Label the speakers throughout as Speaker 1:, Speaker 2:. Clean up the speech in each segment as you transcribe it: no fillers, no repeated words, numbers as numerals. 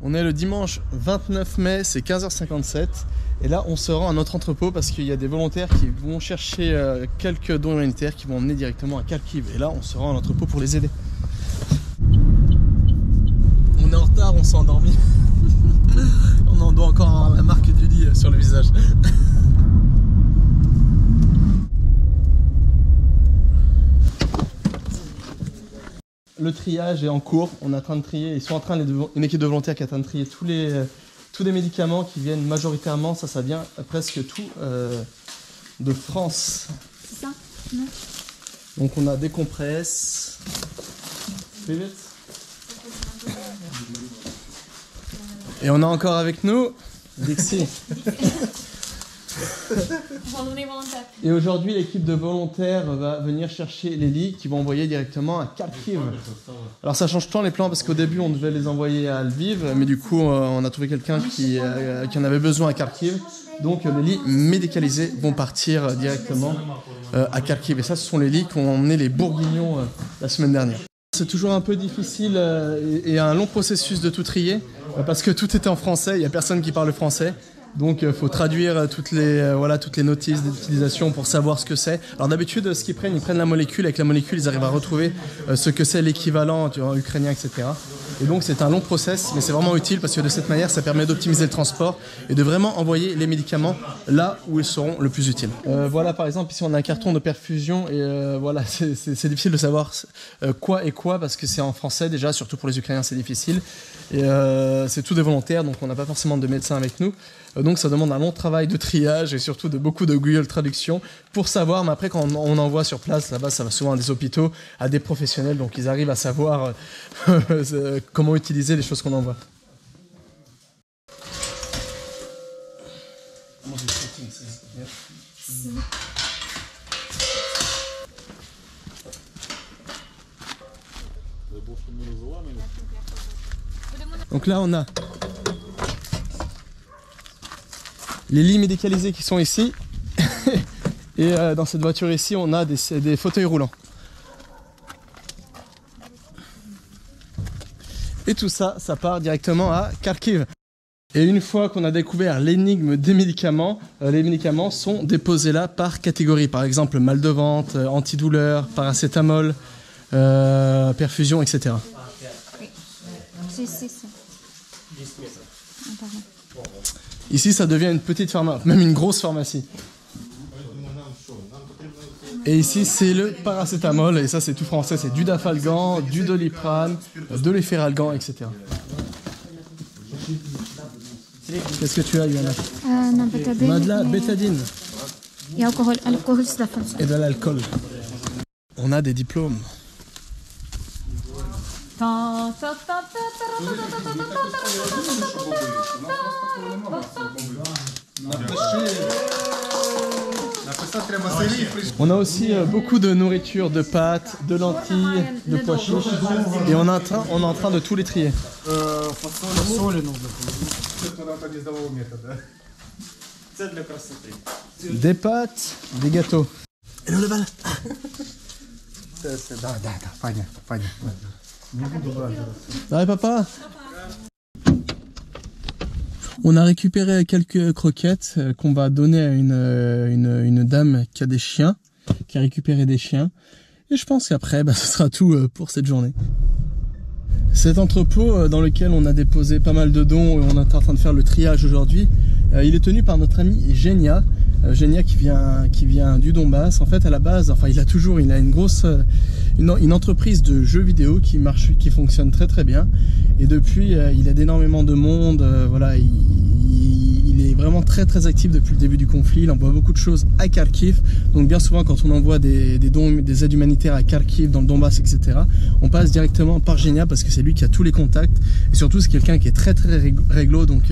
Speaker 1: On est le dimanche 29 mai, c'est 15h57 et là on se rend à notre entrepôt parce qu'il y a des volontaires qui vont chercher quelques dons humanitaires qui vont emmener directement à Kharkiv et là on se rend à l'entrepôt pour les aider. On est en retard, on s'est endormi. On en doit encore avoir la marque du lit sur le visage. Le triage est en cours, on est en train de trier, ils sont en train une équipe de volontaires qui est en train de trier tous les médicaments qui viennent majoritairement, ça vient presque tout de France.
Speaker 2: C'est ça? Non.
Speaker 1: Donc on a des compresses. Fais vite. Et on a encore avec nous Dixie. Et aujourd'hui, l'équipe de volontaires va venir chercher les lits qui vont envoyer directement à Kharkiv. Alors ça change tant les plans parce qu'au début on devait les envoyer à Lviv, mais du coup on a trouvé quelqu'un qui en avait besoin à Kharkiv. Donc les lits médicalisés vont partir directement à Kharkiv. Et ça, ce sont les lits qu'ont emmené les Bourguignons la semaine dernière. C'est toujours un peu difficile et un long processus de tout trier parce que tout était en français, il n'y a personne qui parle français. Donc il faut traduire toutes les notices d'utilisation pour savoir ce que c'est. Alors d'habitude, ce qu'ils prennent, ils prennent la molécule. Avec la molécule, ils arrivent à retrouver ce que c'est l'équivalent ukrainien, etc. Et donc c'est un long process, mais c'est vraiment utile parce que de cette manière, ça permet d'optimiser le transport et de vraiment envoyer les médicaments là où ils seront le plus utiles. Voilà, par exemple, ici on a un carton de perfusion et voilà, c'est difficile de savoir quoi et quoi parce que c'est en français déjà, surtout pour les Ukrainiens, c'est difficile. Et c'est tout des volontaires, donc on n'a pas forcément de médecins avec nous. Donc ça demande un long travail de triage et surtout de beaucoup de Google Traduction pour savoir, mais après quand on envoie sur place, là-bas ça va souvent à des hôpitaux, à des professionnels, donc ils arrivent à savoir comment utiliser les choses qu'on envoie. Donc là on a les lits médicalisés qui sont ici et dans cette voiture ici on a des fauteuils roulants. Et tout ça, ça part directement à Kharkiv. Et une fois qu'on a découvert l'énigme des médicaments, les médicaments sont déposés là par catégorie. Par exemple mal de ventre, antidouleur, paracétamol, perfusion, etc. Ici, ça devient une petite pharmacie, même une grosse pharmacie. Et ici, c'est le paracétamol, et ça, c'est tout français. C'est du Dafalgan, du Doliprane, de l'Efferalgan, etc. Qu'est-ce que tu as, Yana? On a de la bétadine. Et de l'alcool. On a des diplômes. On a aussi beaucoup de nourriture, de pâtes, de lentilles, de pois chiches et on est en train de tous les trier. Des pâtes, des gâteaux. Et le bal. Allez papa. On a récupéré quelques croquettes qu'on va donner à une dame qui a des chiens, qui a récupéré des chiens. Et je pense qu'après, ce sera tout pour cette journée. Cet entrepôt dans lequel on a déposé pas mal de dons et on est en train de faire le triage aujourd'hui, il est tenu par notre ami Genia. Genia qui vient du Donbass. En fait, à la base, il a une grosse une entreprise de jeux vidéo qui fonctionne très très bien. Et depuis, il aide énormément de monde. Voilà, il est vraiment très très actif depuis le début du conflit. Il envoie beaucoup de choses à Kharkiv. Donc bien souvent, quand on envoie des dons, des aides humanitaires à Kharkiv, dans le Donbass, etc., on passe directement par Genia parce que c'est lui qui a tous les contacts. Et surtout, c'est quelqu'un qui est très très réglo. Donc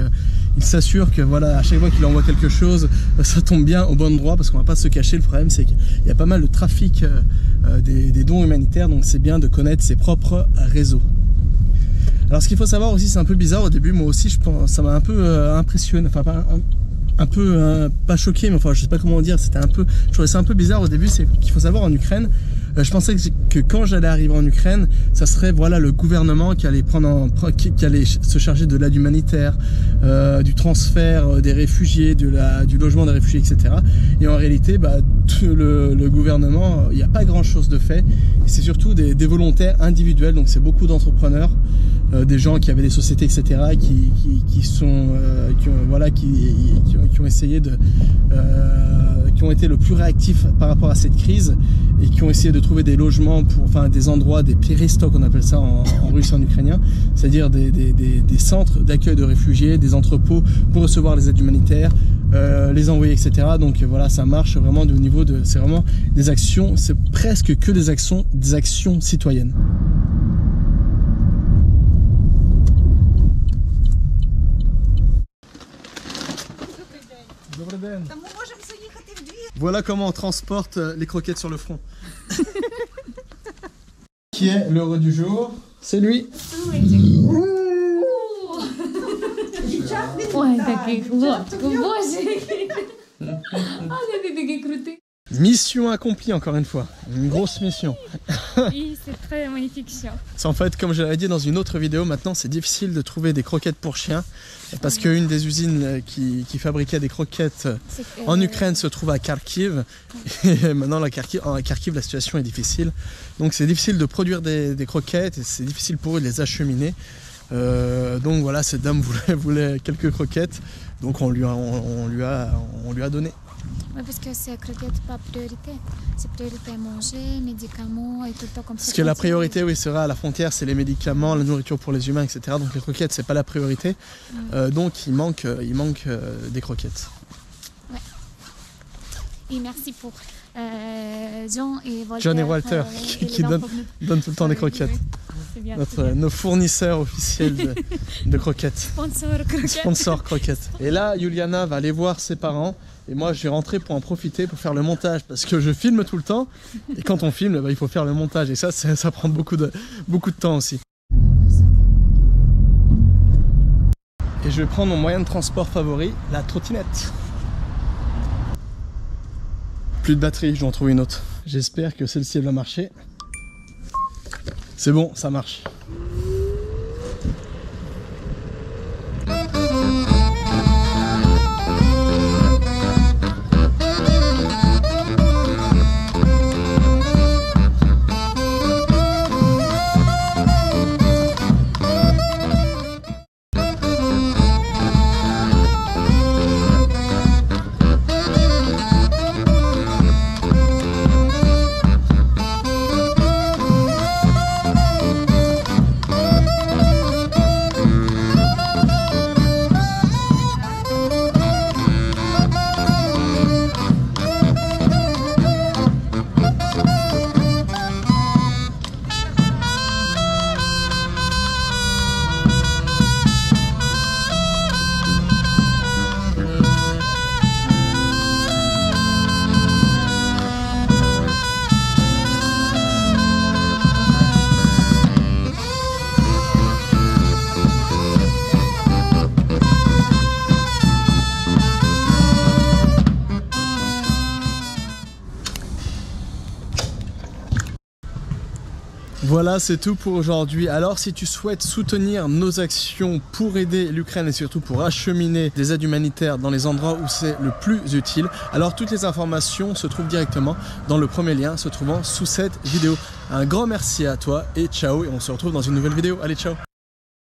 Speaker 1: il s'assure que voilà, à chaque fois qu'il envoie quelque chose, ça tombe bien au bon endroit parce qu'on va pas se cacher. Le problème, c'est qu'il y a pas mal de trafic des dons humanitaires. Donc c'est bien de connaître ses propres réseaux. Alors ce qu'il faut savoir aussi, c'est un peu bizarre au début, moi aussi je pense, ça m'a un peu impressionné, enfin pas choqué, mais enfin je sais pas comment dire, je trouvais ça un peu bizarre au début. C'est qu'il faut savoir en Ukraine, Je pensais que quand j'allais arriver en Ukraine, ça serait voilà le gouvernement qui allait qui allait se charger de l'aide humanitaire, du transfert des réfugiés, du logement des réfugiés, etc. Et en réalité, bah, le gouvernement, il n'y a pas grand-chose de fait. C'est surtout des volontaires individuels, donc c'est beaucoup d'entrepreneurs, des gens qui avaient des sociétés, etc. qui ont essayé qui ont été le plus réactifs par rapport à cette crise et qui ont essayé de trouver des logements des endroits, des péristok, on appelle ça en russe et en ukrainien, c'est-à-dire des centres d'accueil de réfugiés, des entrepôts pour recevoir les aides humanitaires, les envoyer, etc. Donc voilà, ça marche vraiment au niveau de, c'est vraiment des actions, c'est presque que des actions citoyennes. Voilà comment on transporte les croquettes sur le front. Qui est l'heureux du jour? C'est lui. Mission accomplie encore une fois, une grosse mission.
Speaker 2: Oui, c'est très magnifique chien.
Speaker 1: En fait, comme je l'avais dit dans une autre vidéo, maintenant c'est difficile de trouver des croquettes pour chiens parce qu'une des usines qui fabriquait des croquettes en Ukraine se trouve à Kharkiv. Et maintenant à Kharkiv la situation est difficile. Donc c'est difficile de produire des croquettes et c'est difficile pour eux de les acheminer. Donc voilà, cette dame voulait quelques croquettes, donc on lui a donné.
Speaker 2: Oui, parce que c'est croquettes pas priorité. C'est priorité à manger, médicaments et tout le temps comme ça.
Speaker 1: Parce que la priorité, oui, sera à la frontière, c'est les médicaments, la nourriture pour les humains, etc. Donc les croquettes, c'est pas la priorité. Donc il manque des croquettes.
Speaker 2: Ouais. Et merci pour John et
Speaker 1: Walter qui donnent tout le temps des croquettes.
Speaker 2: Oui, bien,
Speaker 1: nos fournisseurs officiels de croquettes. Sponsor croquettes. Et là, Juliana va aller voir ses parents. Et moi, je vais rentrer pour en profiter pour faire le montage. Parce que je filme tout le temps. Et quand on filme, bah, il faut faire le montage. Et ça prend beaucoup de temps aussi. Et je vais prendre mon moyen de transport favori, la trottinette. Plus de batterie, je dois en trouver une autre. J'espère que celle-ci va marcher. C'est bon, ça marche. Voilà, c'est tout pour aujourd'hui. Alors si tu souhaites soutenir nos actions pour aider l'Ukraine et surtout pour acheminer des aides humanitaires dans les endroits où c'est le plus utile, alors toutes les informations se trouvent directement dans le premier lien se trouvant sous cette vidéo. Un grand merci à toi et ciao, et on se retrouve dans une nouvelle vidéo. Allez, ciao!